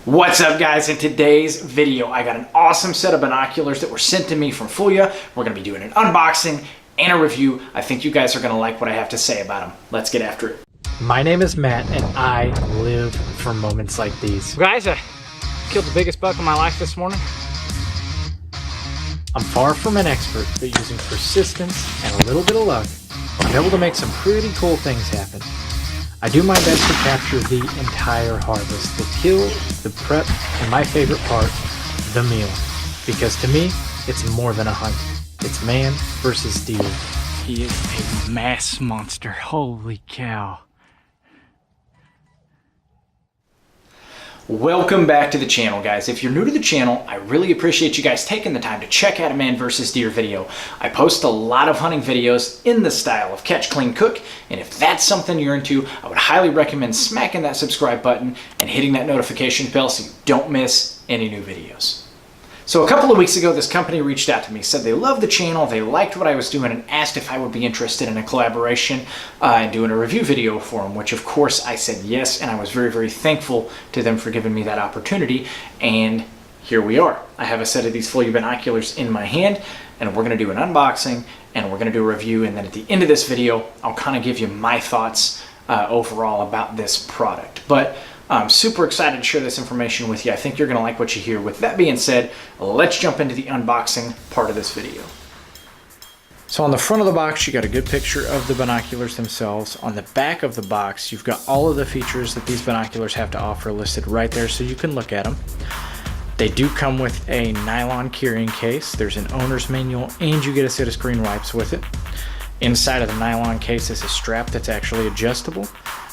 What's up, guys? In today's video, I got an awesome set of binoculars that were sent to me from FULLJA. We're going to be doing an unboxing and a review. I think you guys are going to like what I have to say about them. Let's get after it. My name is Matt, and I live for moments like these. Guys, I killed the biggest buck of my life this morning. I'm far from an expert, but using persistence and a little bit of luck, I'm able to make some pretty cool things happen. I do my best to capture the entire harvest, the kill, the prep, and my favorite part, the meal. Because to me, it's more than a hunt. It's man versus deer. He is a mass monster. Holy cow. Welcome back to the channel, guys. If you're new to the channel, I really appreciate you guys taking the time to check out a man versus deer video. I post a lot of hunting videos in the style of catch, clean, cook, and if that's something you're into, I would highly recommend smacking that subscribe button and hitting that notification bell so you don't miss any new videos. So a couple of weeks ago, this company reached out to me, said they loved the channel, they liked what I was doing, and asked if I would be interested in a collaboration and doing a review video for them, which of course I said yes, and I was very, very thankful to them for giving me that opportunity, and here we are. I have a set of these FULLJA binoculars in my hand, and we're gonna do an unboxing, and we're gonna do a review, and then at the end of this video, I'll kind of give you my thoughts overall about this product. But I'm super excited to share this information with you. I think you're gonna like what you hear. With that being said, let's jump into the unboxing part of this video. So on the front of the box, you got a good picture of the binoculars themselves. On the back of the box, you've got all of the features that these binoculars have to offer listed right there so you can look at them. They do come with a nylon carrying case. There's an owner's manual, and you get a set of screen wipes with it. Inside of the nylon case is a strap that's actually adjustable.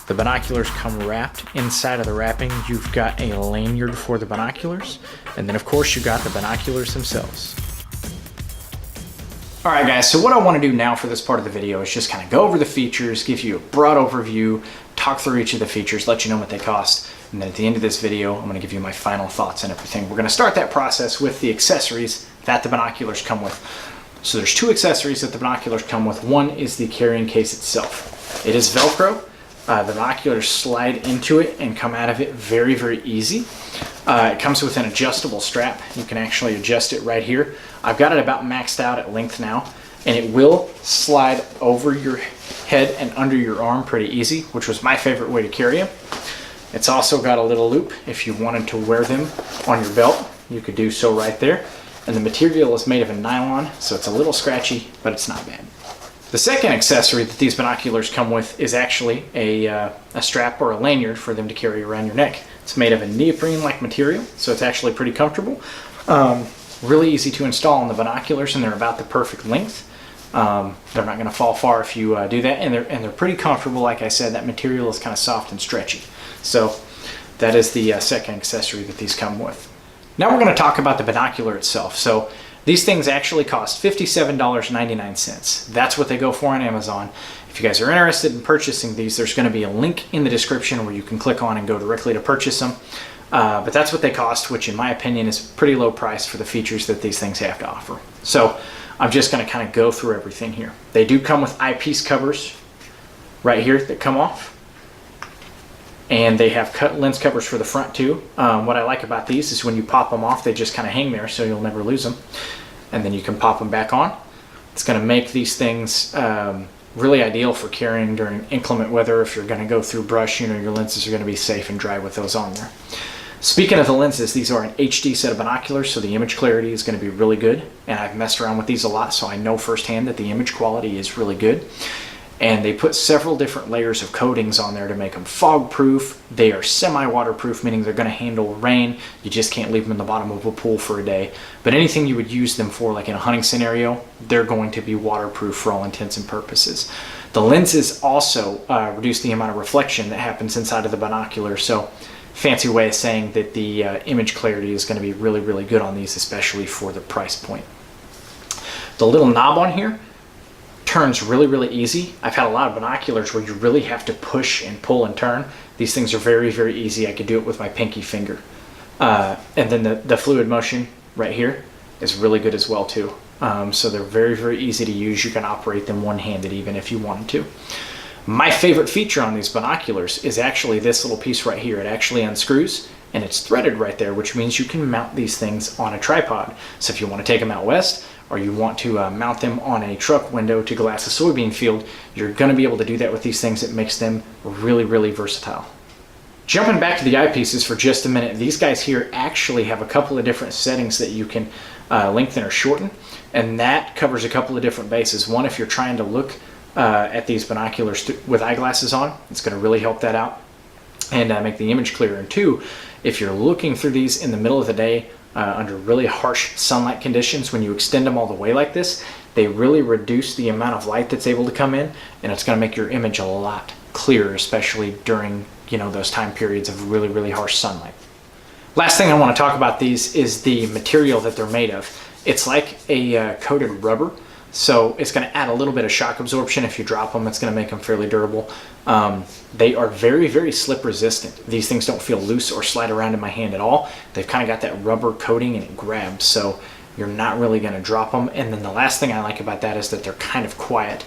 The binoculars come wrapped. Inside of the wrapping, you've got a lanyard for the binoculars. And then of course, you got the binoculars themselves. All right, guys, so what I want to do now for this part of the video is just kind of go over the features, give you a broad overview, talk through each of the features, let you know what they cost. And then at the end of this video, I'm going to give you my final thoughts and everything. We're going to start that process with the accessories that the binoculars come with. So there's two accessories that the binoculars come with. One is the carrying case itself. It is Velcro. The binoculars slide into it and come out of it very, very easy. It comes with an adjustable strap. You can actually adjust it right here. I've got it about maxed out at length now, and it will slide over your head and under your arm pretty easy, which was my favorite way to carry them. It's also got a little loop. If you wanted to wear them on your belt, you could do so right there. And the material is made of a nylon, so it's a little scratchy, but it's not bad. The second accessory that these binoculars come with is actually a strap or a lanyard for them to carry around your neck. It's made of a neoprene-like material, so it's actually pretty comfortable. Really easy to install on the binoculars, and they're about the perfect length. They're not going to fall far if you do that, and they're pretty comfortable. Like I said, that material is kind of soft and stretchy. So that is the second accessory that these come with. Now we're going to talk about the binocular itself. So these things actually cost $57.99. That's what they go for on Amazon. If you guys are interested in purchasing these, there's going to be a link in the description where you can click on and go directly to purchase them. But that's what they cost, which in my opinion is pretty low price for the features that these things have to offer. So I'm just going to kind of go through everything here. They do come with eyepiece covers right here that come off. And they have lens covers for the front too. What I like about these is when you pop them off, they just kind of hang there so you'll never lose them. And then you can pop them back on. It's going to make these things really ideal for carrying during inclement weather. If you're going to go through brush, you know, your lenses are going to be safe and dry with those on there. Speaking of the lenses, these are an HD set of binoculars, so the image clarity is going to be really good. And I've messed around with these a lot, so I know firsthand that the image quality is really good. And they put several different layers of coatings on there to make them fog proof. They are semi-waterproof, meaning they're going to handle rain. You just can't leave them in the bottom of a pool for a day. But anything you would use them for, like in a hunting scenario, they're going to be waterproof for all intents and purposes. The lenses also reduce the amount of reflection that happens inside of the binocular. So fancy way of saying that the image clarity is going to be really, really good on these, especially for the price point. The little knob on here turns really, really easy. I've had a lot of binoculars where you really have to push and pull and turn. These things are very, very easy. I could do it with my pinky finger. And then the fluid motion right here is really good as well too. So they're very, very easy to use. You can operate them one-handed even if you wanted to. My favorite feature on these binoculars is actually this little piece right here. It actually unscrews and it's threaded right there, which means you can mount these things on a tripod. So if you want to take them out west, or you want to mount them on a truck window to glass a soybean field, you're going to be able to do that with these things. It makes them really, really versatile. Jumping back to the eyepieces for just a minute, these guys here actually have a couple of different settings that you can lengthen or shorten, and that covers a couple of different bases. One, if you're trying to look at these binoculars with eyeglasses on, it's going to really help that out and make the image clearer. And two, if you're looking through these in the middle of the day under really harsh sunlight conditions, when you extend them all the way like this, they really reduce the amount of light that's able to come in, and it's going to make your image a lot clearer, especially during those time periods of really, really harsh sunlight. Last thing I want to talk about these is the material that they're made of. It's like a coated rubber, so it's going to add a little bit of shock absorption. If you drop them, it's going to make them fairly durable. They are very, very slip resistant. These things don't feel loose or slide around in my hand at all. They've kind of got that rubber coating and it grabs, so you're not really going to drop them. And then the last thing I like about that is that they're kind of quiet.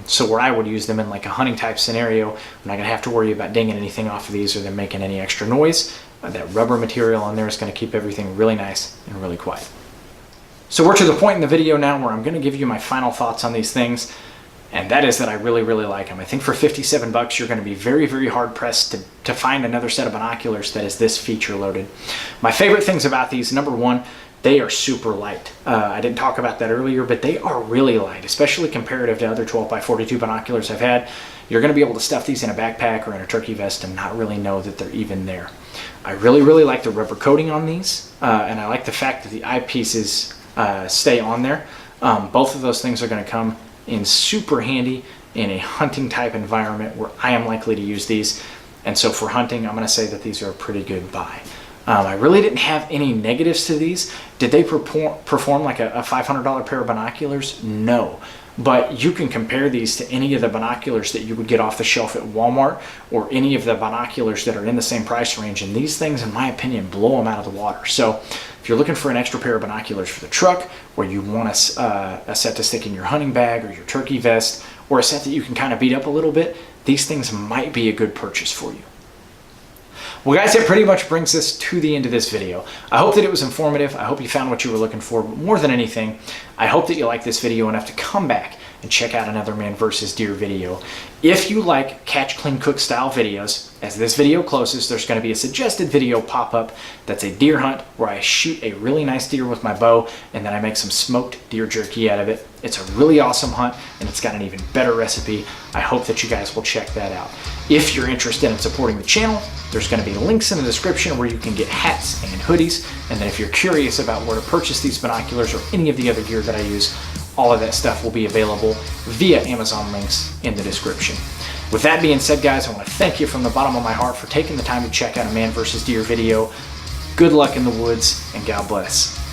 So where I would use them in like a hunting type scenario, I'm not going to have to worry about dinging anything off of these or them making any extra noise. That rubber material on there is going to keep everything really nice and really quiet. So we're to the point in the video now where I'm going to give you my final thoughts on these things, and that is that I really, really like them. I think for 57 bucks, you're going to be very, very hard pressed to find another set of binoculars that is this feature loaded. My favorite things about these, number one, they are super light. I didn't talk about that earlier, but they are really light, especially comparative to other 12x42 binoculars I've had. You're going to be able to stuff these in a backpack or in a turkey vest and not really know that they're even there. I really, really like the rubber coating on these, and I like the fact that the eyepieces stay on there. Both of those things are going to come in super handy in a hunting type environment where I am likely to use these. And so for hunting, I'm going to say that these are a pretty good buy. I really didn't have any negatives to these. Did they perform like a $500 pair of binoculars? No. But you can compare these to any of the binoculars that you would get off the shelf at Walmart or any of the binoculars that are in the same price range. And these things, in my opinion, blow them out of the water. So if you're looking for an extra pair of binoculars for the truck, or you want a set to stick in your hunting bag or your turkey vest, or a set that you can kind of beat up a little bit, these things might be a good purchase for you. Well guys, that pretty much brings us to the end of this video. I hope that it was informative. I hope you found what you were looking for, but more than anything, I hope that you like this video enough to come back and check out another man versus deer video. If you like catch, clean, cook style videos, as this video closes, there's going to be a suggested video pop up that's a deer hunt where I shoot a really nice deer with my bow and then I make some smoked deer jerky out of it. It's a really awesome hunt and it's got an even better recipe. I hope that you guys will check that out. If you're interested in supporting the channel, there's going to be links in the description where you can get hats and hoodies. And then if you're curious about where to purchase these binoculars or any of the other gear that I use, all of that stuff will be available via Amazon links in the description. With that being said, guys, I want to thank you from the bottom of my heart for taking the time to check out a man versus deer video. Good luck in the woods, and God bless.